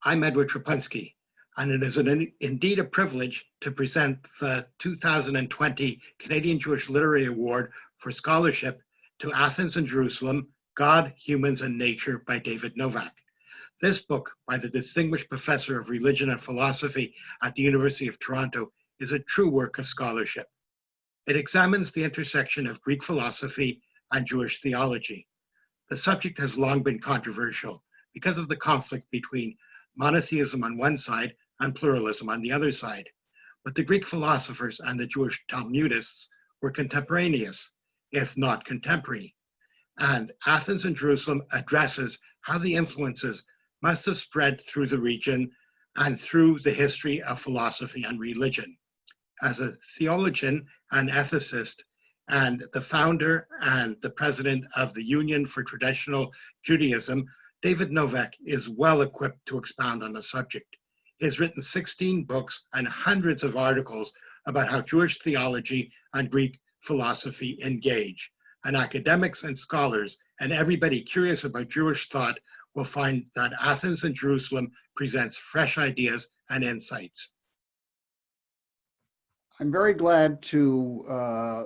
I'm Edward Trapunski, and it is indeed a privilege to present the 2020 Canadian Jewish Literary Award for Scholarship to Athens and Jerusalem, God, Humans, and Nature by David Novak. This book, by the distinguished professor of religion and philosophy at the University of Toronto, is a true work of scholarship. It examines the intersection of Greek philosophy and Jewish theology. The subject has long been controversial because of the conflict between monotheism on one side and pluralism on the other side. But the Greek philosophers and the Jewish Talmudists were contemporaneous, if not contemporary. And Athens and Jerusalem addresses how the influences must have spread through the region and through the history of philosophy and religion. As a theologian and ethicist, and the founder and the president of the Union for Traditional Judaism, David Novak is well equipped to expound on the subject. He has written 16 books and hundreds of articles about how Jewish theology and Greek philosophy engage. And academics and scholars and everybody curious about Jewish thought will find that Athens and Jerusalem presents fresh ideas and insights. I'm very glad to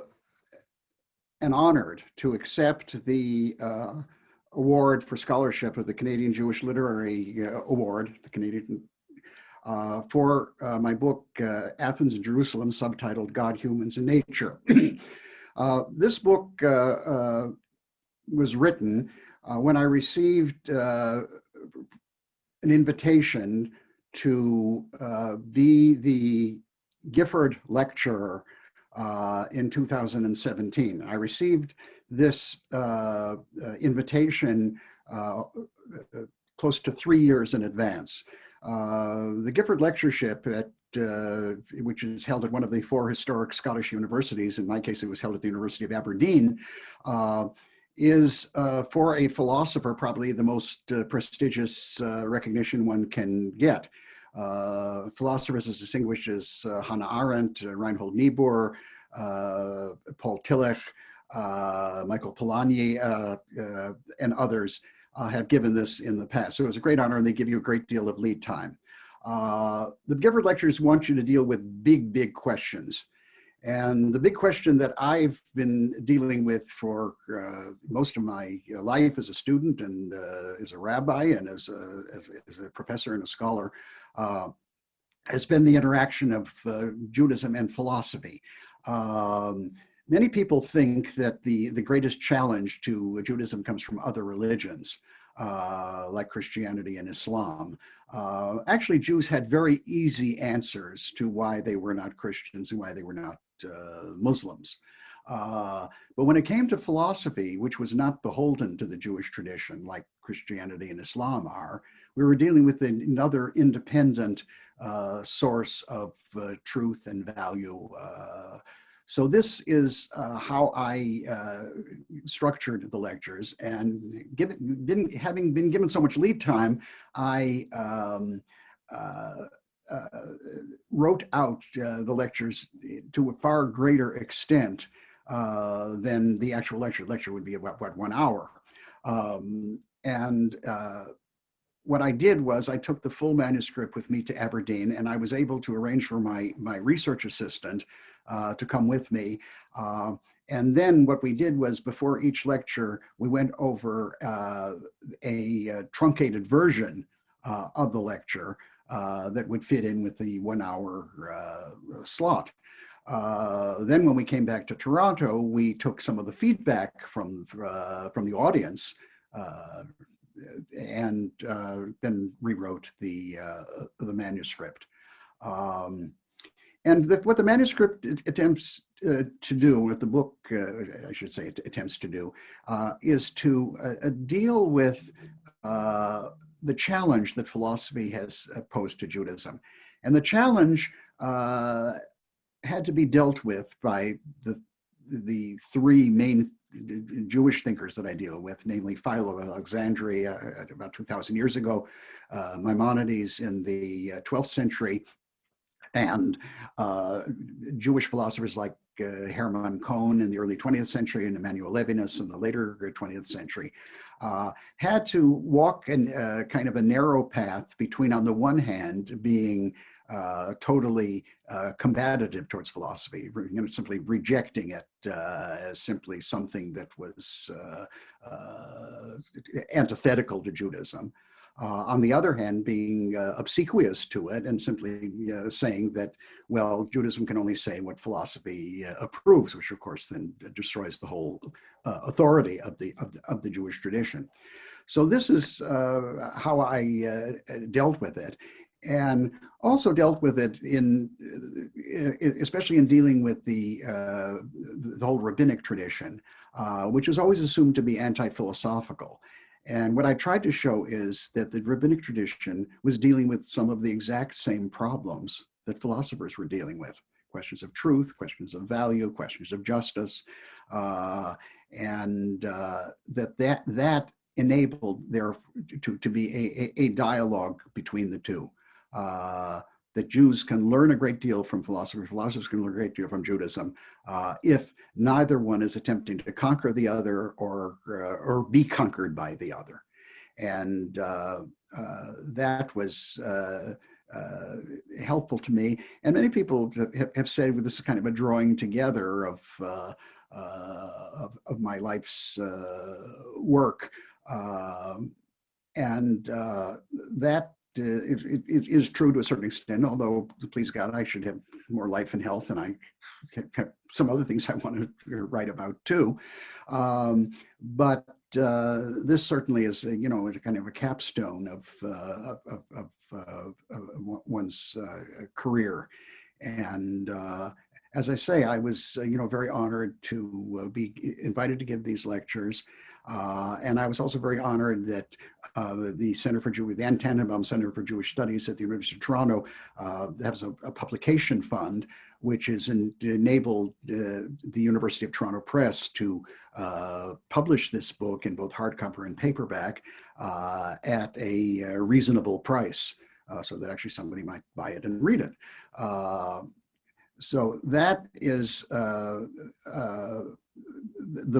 and honored to accept the award for scholarship of the Canadian Jewish Literary Award, the Canadian, for my book, Athens and Jerusalem, subtitled God, Humans, and Nature. This book was written when I received an invitation to be the Gifford Lecturer in 2017. I received this invitation close to 3 years in advance. The Gifford Lectureship, which is held at one of the 4 historic Scottish universities, in my case it was held at the University of Aberdeen, is for a philosopher probably the most prestigious recognition one can get. Philosophers as distinguished as Hannah Arendt, Reinhold Niebuhr, Paul Tillich, Michael Polanyi, and others have given this in the past. So it was a great honor, and they give you a great deal of lead time. The Gifford Lectures want you to deal with big questions. And the big question that I've been dealing with for most of my life as a student and as a rabbi and as a professor and a scholar has been the interaction of Judaism and philosophy. Many people think that the greatest challenge to Judaism comes from other religions, like Christianity and Islam. Actually, Jews had very easy answers to why they were not Christians and why they were not Muslims. But when it came to philosophy, which was not beholden to the Jewish tradition like Christianity and Islam are, we were dealing with another independent source of truth and value. So this is how I structured the lectures, and having been given so much lead time, I wrote out the lectures to a far greater extent than the actual lecture. The lecture would be about, what, 1 hour. What I did was I took the full manuscript with me to Aberdeen, and I was able to arrange for my research assistant to come with me. And then what we did was, before each lecture, we went over a truncated version of the lecture that would fit in with the 1 hour slot. Then when we came back to Toronto, we took some of the feedback from the audience and then rewrote the manuscript. What the manuscript attempts to do, what the book, I should say, attempts to do, is to deal with the challenge that philosophy has posed to Judaism. And the challenge had to be dealt with by the 3 main Jewish thinkers that I deal with, namely Philo of Alexandria about 2,000 years ago, Maimonides in the 12th century, and Jewish philosophers like Hermann Cohn in the early 20th century and Emmanuel Levinas in the later 20th century, had to walk in kind of a narrow path between, on the one hand, being totally combative towards philosophy, simply rejecting it as simply something that was antithetical to Judaism. On the other hand, being obsequious to it and simply saying that, well, Judaism can only say what philosophy approves, which of course then destroys the whole authority of the Jewish tradition. So this is how I dealt with it, and also dealt with it especially in dealing with the whole rabbinic tradition, which is always assumed to be anti-philosophical. And what I tried to show is that the rabbinic tradition was dealing with some of the exact same problems that philosophers were dealing with: questions of truth, questions of value, questions of justice, and that enabled there to be a dialogue between the two. That Jews can learn a great deal from philosophers, philosophers can learn a great deal from Judaism, if neither one is attempting to conquer the other or be conquered by the other. And that was helpful to me. And many people have said, well, this is kind of a drawing together of my life's work. And that it is true to a certain extent, although, please God, I should have more life and health, and I have some other things I want to write about too. But this certainly is, is a kind of a capstone of one's career. And as I say, I was, very honored to be invited to give these lectures. And I was also very honored that the Tannenbaum Center for Jewish Studies at the University of Toronto has a publication fund, which has enabled the University of Toronto Press to publish this book in both hardcover and paperback at a reasonable price, so that actually somebody might buy it and read it. So that is the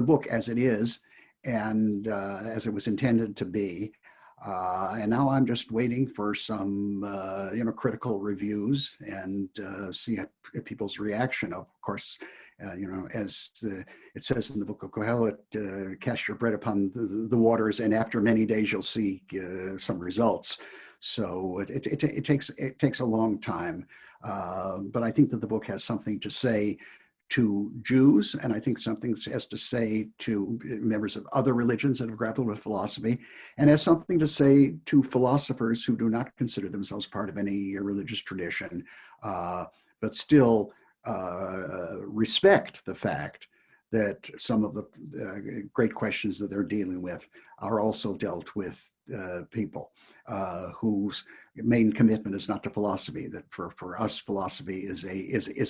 book as it is, and as it was intended to be. And now I'm just waiting for some, critical reviews and see people's reaction. Of course, as it says in the book of Kohelet, cast your bread upon the waters, and after many days you'll see some results. So it takes a long time, but I think that the book has something to say to Jews, and I think something has to say to members of other religions that have grappled with philosophy, and has something to say to philosophers who do not consider themselves part of any religious tradition, but still respect the fact that some of the great questions that they're dealing with are also dealt with people whose main commitment is not to philosophy. That for us, philosophy is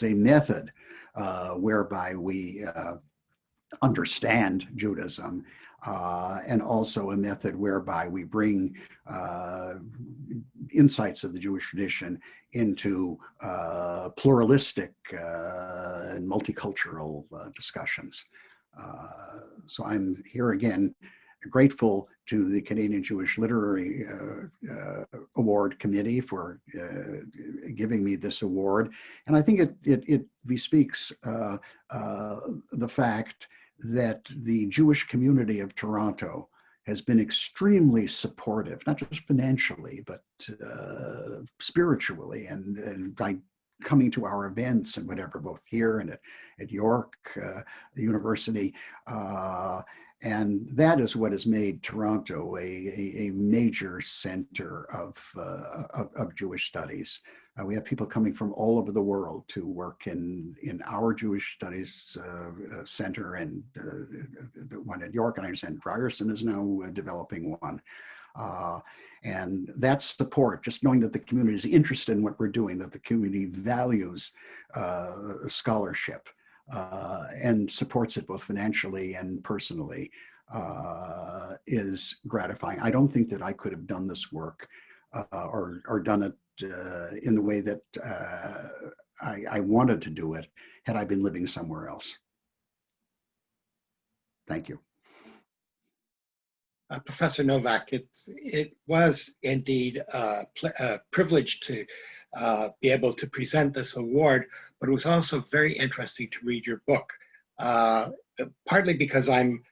a method whereby we understand Judaism, and also a method whereby we bring insights of the Jewish tradition into pluralistic and multicultural discussions. So I'm here again grateful to the Canadian Jewish Literary Award Committee for giving me this award. And I think it bespeaks the fact that the Jewish community of Toronto has been extremely supportive, not just financially, but spiritually, and by coming to our events and whatever, both here and at York, the university. And that is what has made Toronto a major center of Jewish studies. We have people coming from all over the world to work in our Jewish Studies Center, and the one at York, and I understand Ryerson is now developing one. And that support, just knowing that the community is interested in what we're doing, that the community values scholarship and supports it both financially and personally, is gratifying. I don't think that I could have done this work or done it in the way that I wanted to do it had I been living somewhere else. Thank you. Professor Novak, it was indeed a privilege to be able to present this award, but it was also very interesting to read your book, partly because I'm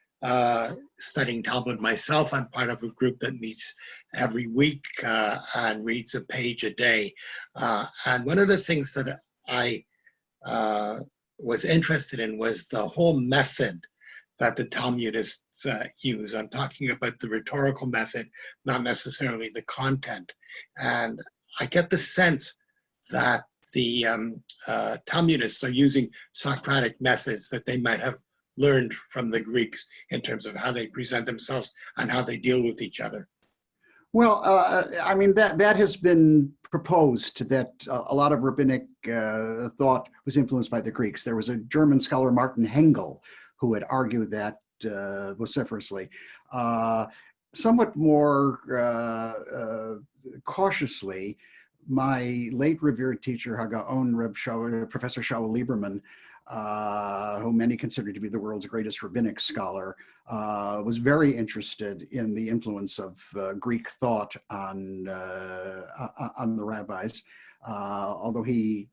studying Talmud myself. I'm part of a group that meets every week and reads a page a day. And one of the things that I was interested in was the whole method that the Talmudists use. I'm talking about the rhetorical method, not necessarily the content. And I get the sense that the Talmudists are using Socratic methods that they might have learned from the Greeks in terms of how they present themselves and how they deal with each other. Well, I mean, that has been proposed, that a lot of rabbinic thought was influenced by the Greeks. There was a German scholar, Martin Hengel, who had argued that vociferously. Somewhat more cautiously, my late revered teacher, Hagaon Reb Professor Shaul Lieberman, who many consider to be the world's greatest rabbinic scholar, was very interested in the influence of Greek thought on the rabbis. Although he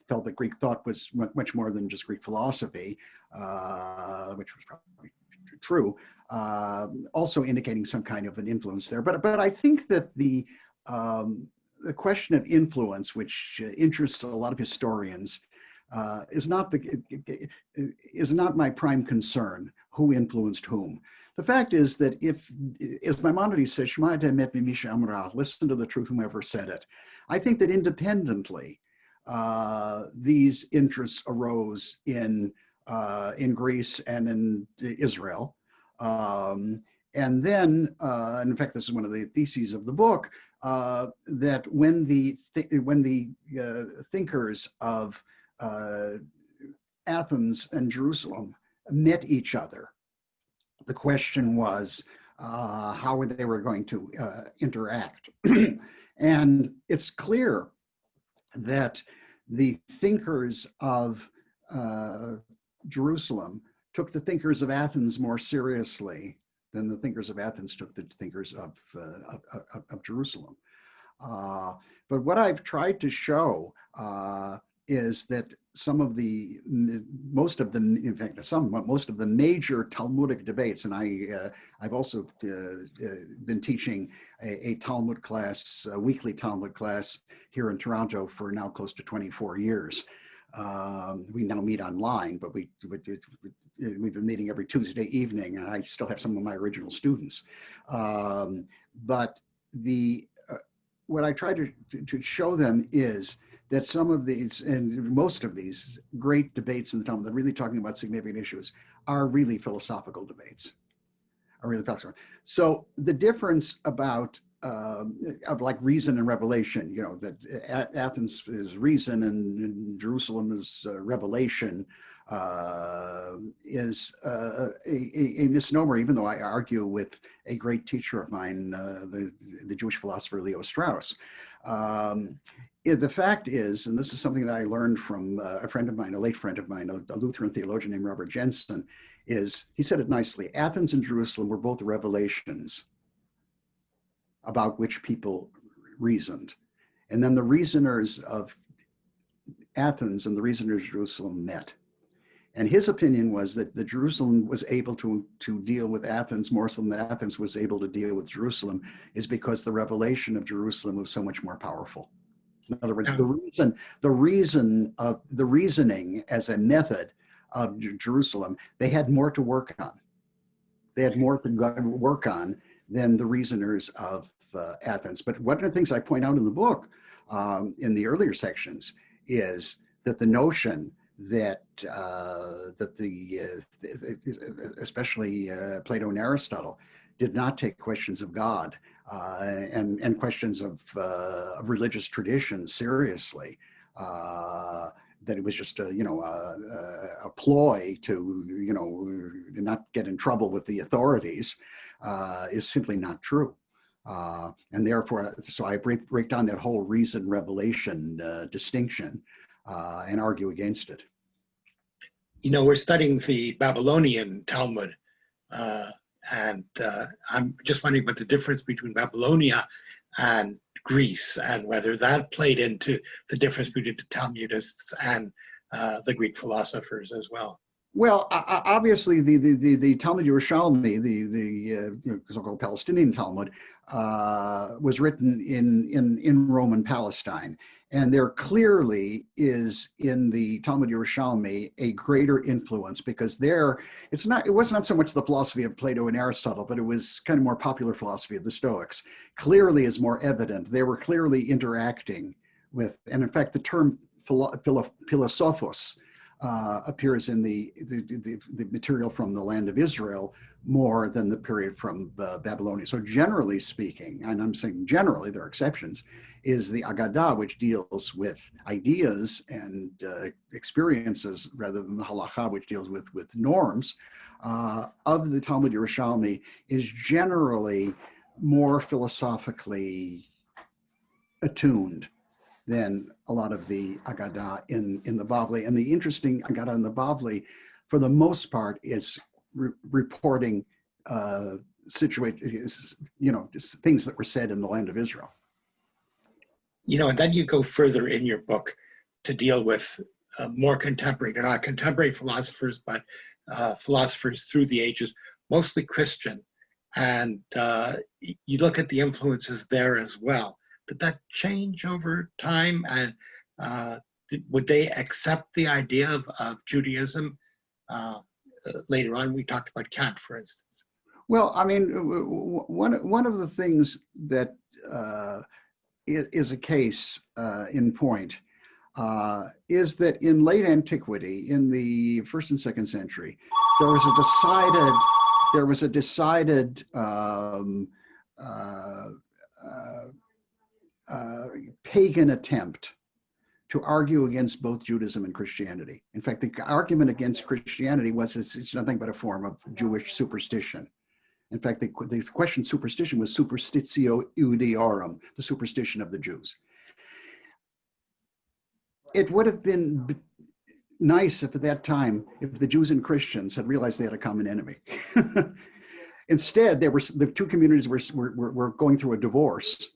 felt that Greek thought was much more than just Greek philosophy, which was probably true, also indicating some kind of an influence there. But I think that the question of influence, which interests a lot of historians, is not my prime concern, who influenced whom. The fact is that if, as Maimonides says, Shema emet mimisha amra, listen to the truth, whomever said it. I think that independently, these interests arose in Greece and in Israel. And then, and in fact, this is one of the theses of the book, that when the thinkers of Athens and Jerusalem met each other, the question was how they were going to interact. And it's clear that the thinkers of Jerusalem took the thinkers of Athens more seriously than the thinkers of Athens took the thinkers of Jerusalem. But what I've tried to show is that most of the major Talmudic debates, and I've also been teaching a Talmud class, a weekly Talmud class here in Toronto for now close to 24 years. We now meet online, but we've been meeting every Tuesday evening, and I still have some of my original students. But what I try to show them is that some of these, and most of these great debates in the Talmud that are really talking about significant issues are really philosophical debates, So the difference about of like reason and revelation, you know, that Athens is reason and Jerusalem is revelation, is a misnomer, even though I argue with a great teacher of mine, the Jewish philosopher Leo Strauss. The fact is, and this is something that I learned from a friend of mine, a late friend of mine, a Lutheran theologian named Robert Jensen, is he said it nicely: Athens and Jerusalem were both revelations about which people reasoned. And then the reasoners of Athens and the reasoners of Jerusalem met. And his opinion was that the Jerusalem was able to deal with Athens more so than Athens was able to deal with Jerusalem, is because the revelation of Jerusalem was so much more powerful. In other words, the reasoning as a method of Jerusalem, they had more to work on. They had more to work on than the reasoners of Athens. But one of the things I point out in the book, in the earlier sections, is that the notion that especially Plato and Aristotle did not take questions of God and questions of religious tradition seriously. That it was just a ploy to not get in trouble with the authorities is simply not true. And therefore, so I break down that whole reason revelation distinction. and argue against it. You know, we're studying the Babylonian Talmud, and I'm just wondering about the difference between Babylonia and Greece, and whether that played into the difference between the Talmudists and the Greek philosophers as well. Well, obviously, the Talmud Yerushalmi, the so-called Palestinian Talmud, was written in Roman Palestine, and there clearly is in the Talmud Yerushalmi a greater influence, because there it was not so much the philosophy of Plato and Aristotle, but it was kind of more popular philosophy of the Stoics. Clearly, is more evident. They were clearly interacting with, and in fact, the term philosophos appears in the material from the land of Israel more than the period from Babylonia. So generally speaking, and I'm saying generally, there are exceptions, is the Agadah, which deals with ideas and experiences rather than the Halacha, which deals with norms, of the Talmud Yerushalmi, is generally more philosophically attuned than a lot of the Agadah in the Bavli. And the interesting Agadah in the Bavli, for the most part, is reporting things that were said in the land of Israel. You know, and then you go further in your book to deal with more contemporary, they're not contemporary philosophers, but philosophers through the ages, mostly Christian. And you look at the influences there as well. Did that change over time? And would they accept the idea of Judaism? Later on, we talked about Kant, for instance. Well, I mean, one of the things that is a case in point is that in late antiquity, in the 1st and 2nd century, there was a decided pagan attempt to argue against both Judaism and Christianity. In fact, the argument against Christianity was it's nothing but a form of Jewish superstition. In fact, the question superstition was superstitio iudiorum, the superstition of the Jews. It would have been nice if at that time, if the Jews and Christians had realized they had a common enemy. Instead, the two communities were going through a divorce,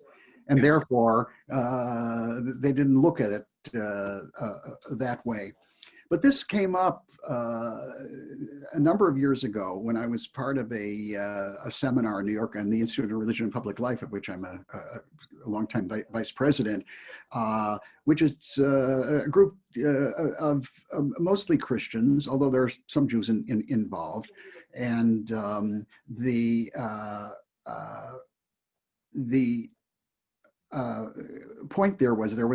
and Yes. therefore they didn't look at it that way. But this came up a number of years ago when I was part of a seminar in New York on the Institute of Religion and Public Life, of which I'm a longtime vice president, which is a group of mostly Christians, although there are some Jews involved. And the point there was a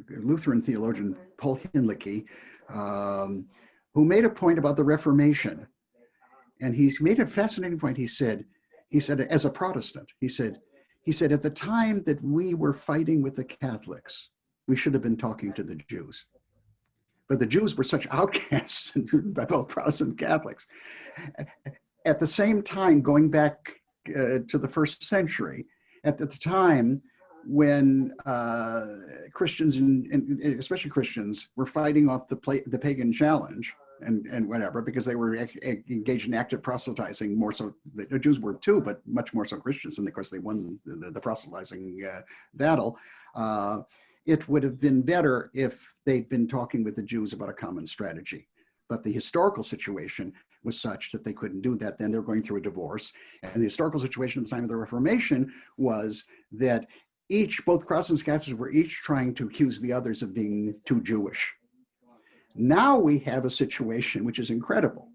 Lutheran theologian, Paul Hinlicky, who made a point about the Reformation. And he's made a fascinating point. He said, as a Protestant, he said, at the time that we were fighting with the Catholics, we should have been talking to the Jews. But the Jews were such outcasts by both Protestant and Catholics. At the same time, going back to the 1st century, at the time when Christians, and especially Christians, were fighting off the pagan challenge and whatever, because they were engaged in active proselytizing, more so, the Jews were too, but much more so Christians, and of course they won the proselytizing battle. It would have been better if they'd been talking with the Jews about a common strategy. But the historical situation was such that they couldn't do that. Then they were going through a divorce. And the historical situation at the time of the Reformation was that both Protestants and Catholics were each trying to accuse the others of being too Jewish. Now we have a situation which is incredible.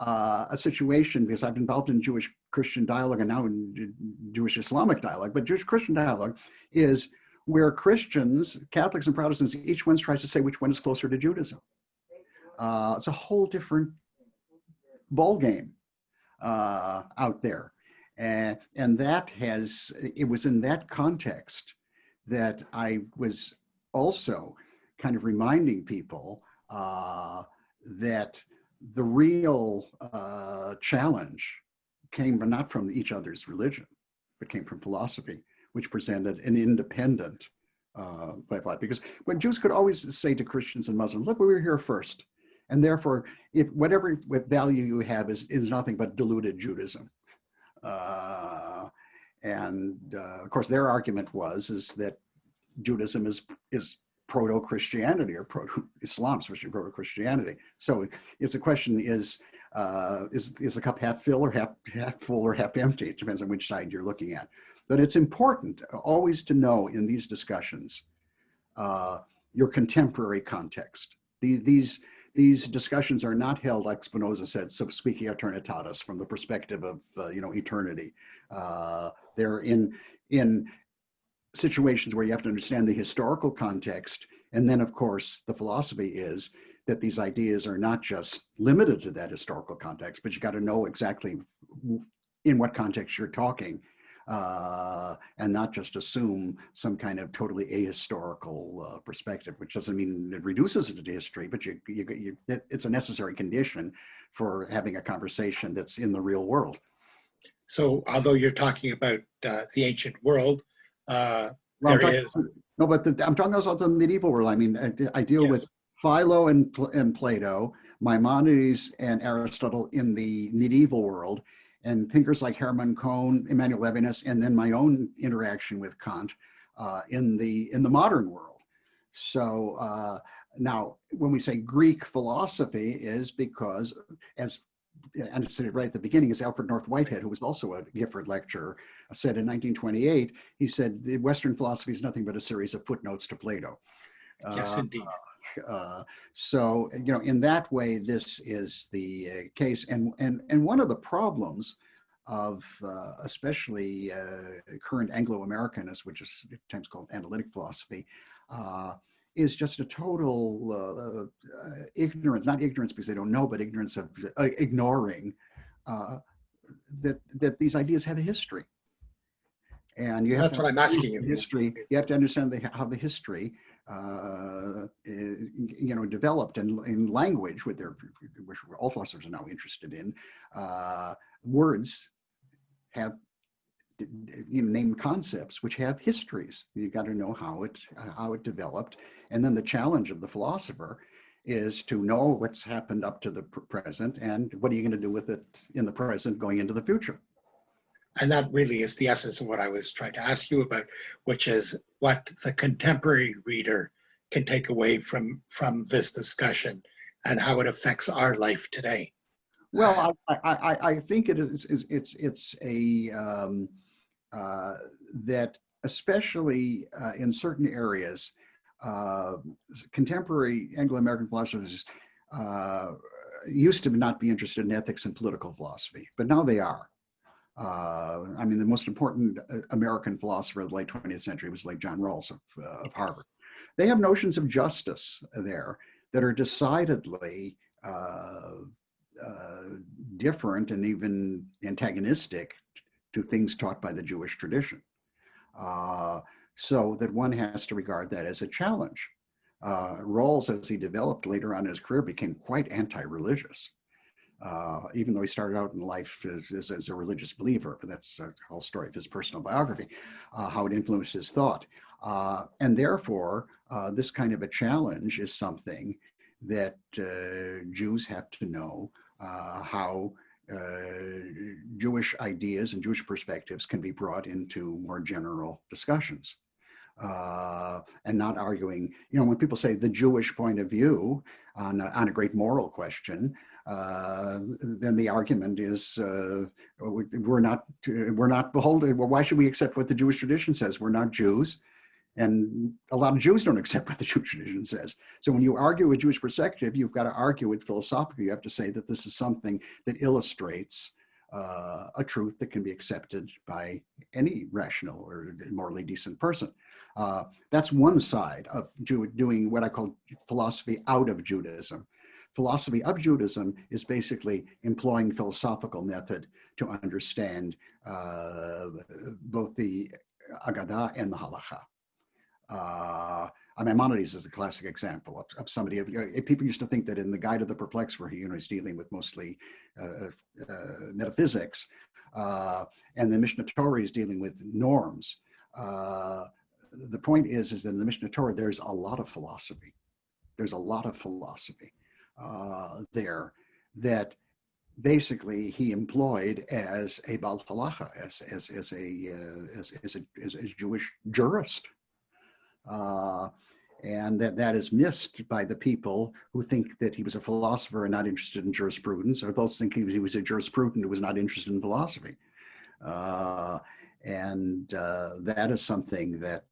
A situation, because I've been involved in Jewish-Christian dialogue and now in Jewish-Islamic dialogue, but Jewish-Christian dialogue is where Christians, Catholics and Protestants, each one tries to say which one is closer to Judaism. It's a whole different ball game out there. And it was in that context that I was also kind of reminding people that the real challenge came not from each other's religion, but came from philosophy, which presented an independent Because when Jews could always say to Christians and Muslims, look, we were here first. And therefore, whatever value you have is nothing but diluted Judaism. Of course, their argument is that Judaism is proto-Christianity or proto-Islam, especially proto-Christianity. So it's a question, is the cup half full or half full or half empty? It depends on which side you're looking at. But it's important always to know in these discussions your contemporary context. These discussions are not held, like Spinoza said, sub speaking aeternitatis, from the perspective of eternity. They're in situations where you have to understand the historical context, and then of course the philosophy is that these ideas are not just limited to that historical context, but you got to know exactly in what context you're talking, and not just assume some kind of totally ahistorical perspective, which doesn't mean it reduces it to history, but it's a necessary condition for having a conversation that's in the real world. So although you're talking about the ancient world, I'm talking also the medieval world. I mean, I deal with Philo and Plato, Maimonides and Aristotle in the medieval world, and thinkers like Hermann Cohn, Immanuel Levinas, and then my own interaction with Kant in the modern world. So now, when we say Greek philosophy, is because, as and I said right at the beginning, is Alfred North Whitehead, who was also a Gifford lecturer, said in 1928, he said, the Western philosophy is nothing but a series of footnotes to Plato. Yes, indeed. So, in that way, this is the case. And one of the problems of especially current Anglo-Americanists, which is at times called analytic philosophy, is just a total ignorance, not ignorance because they don't know, but ignorance of ignoring that these ideas have a history. And you have that's what I'm asking you. History. You have to understand how the history, developed in language, which all philosophers are now interested in. Words have named concepts which have histories. You've got to know how it developed, and then the challenge of the philosopher is to know what's happened up to the present and what are you going to do with it in the present going into the future. And that really is the essence of what I was trying to ask you about, which is what the contemporary reader can take away from this discussion and how it affects our life today. Well, I think it's a that especially in certain areas, contemporary Anglo-American philosophers used to not be interested in ethics and political philosophy, but now they are. I mean, the most important American philosopher of the late 20th century was like John Rawls of Harvard. They have notions of justice there that are decidedly different and even antagonistic to things taught by the Jewish tradition. So that one has to regard that as a challenge. Rawls, as he developed later on in his career, became quite anti-religious. Even though he started out in life as a religious believer, but that's the whole story of his personal biography, how it influenced his thought. And therefore, this kind of a challenge is something that Jews have to know how Jewish ideas and Jewish perspectives can be brought into more general discussions. And not arguing, when people say the Jewish point of view on a great moral question, then the argument is we're not beholden. Well, why should we accept what the Jewish tradition says? We're not Jews, and a lot of Jews don't accept what the Jewish tradition says. So when you argue a Jewish perspective, you've got to argue it philosophically. You have to say that this is something that illustrates a truth that can be accepted by any rational or morally decent person. That's one side of doing what I call philosophy out of Judaism. Philosophy of Judaism is basically employing philosophical method to understand both the Agadah and the Halakha. Maimonides is a classic example of somebody. People used to think that in the Guide of the Perplexed, where he's dealing with mostly metaphysics, and the Mishnah Torah is dealing with norms. the point is that in the Mishneh Torah, there's a lot of philosophy. There's a lot of philosophy there that basically he employed as a Bal Halacha, as a Jewish jurist. And that is missed by the people who think that he was a philosopher and not interested in jurisprudence, or those think he was a jurisprudent who was not interested in philosophy. And that is something that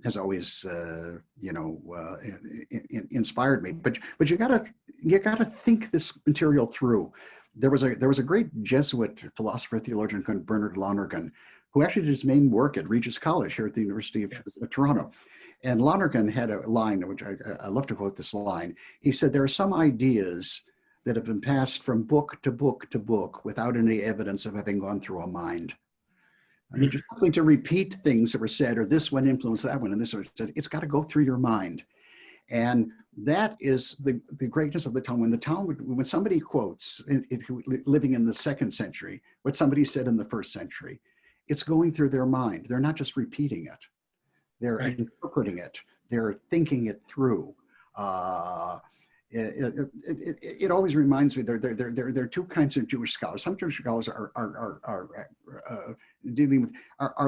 has always, inspired me. But you gotta think this material through. There was a great Jesuit philosopher theologian called Bernard Lonergan, who actually did his main work at Regis College here at the University of Toronto. And Lonergan had a line, which I love to quote this line. He said, "There are some ideas that have been passed from book to book to book without any evidence of having gone through a mind." I mean, just something to repeat things that were said, or this one influenced that one, and this one, it's got to go through your mind. And that is the greatness of the Talmud. When somebody quotes, living in the 2nd century, what somebody said in the 1st century, it's going through their mind. They're not just repeating it. They're interpreting it. They're thinking it through. It always reminds me there are two kinds of Jewish scholars. Some Jewish scholars are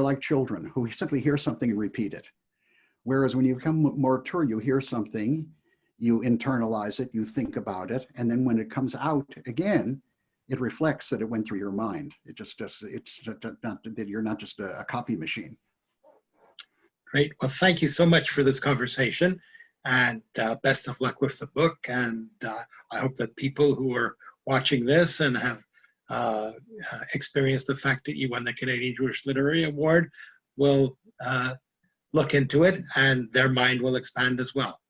like children who simply hear something and repeat it. Whereas when you become more mature, you hear something, you internalize it, you think about it, and then when it comes out again, it reflects that it went through your mind. It's not that you're not just a copy machine. Great. Well, thank you so much for this conversation, and best of luck with the book. And I hope that people who are watching this and have experienced the fact that you won the Canadian Jewish Literary Award will look into it, and their mind will expand as well.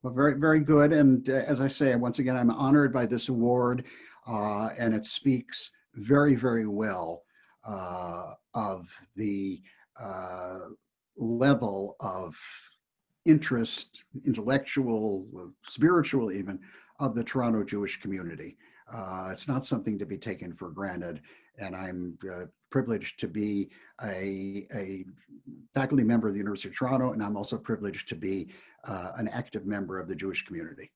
Well, very, very good. And as I say, once again, I'm honored by this award, and it speaks very, very well of the level of interest, intellectual, spiritual even, of the Toronto Jewish community. It's not something to be taken for granted. And I'm privileged to be a faculty member of the University of Toronto, and I'm also privileged to be an active member of the Jewish community.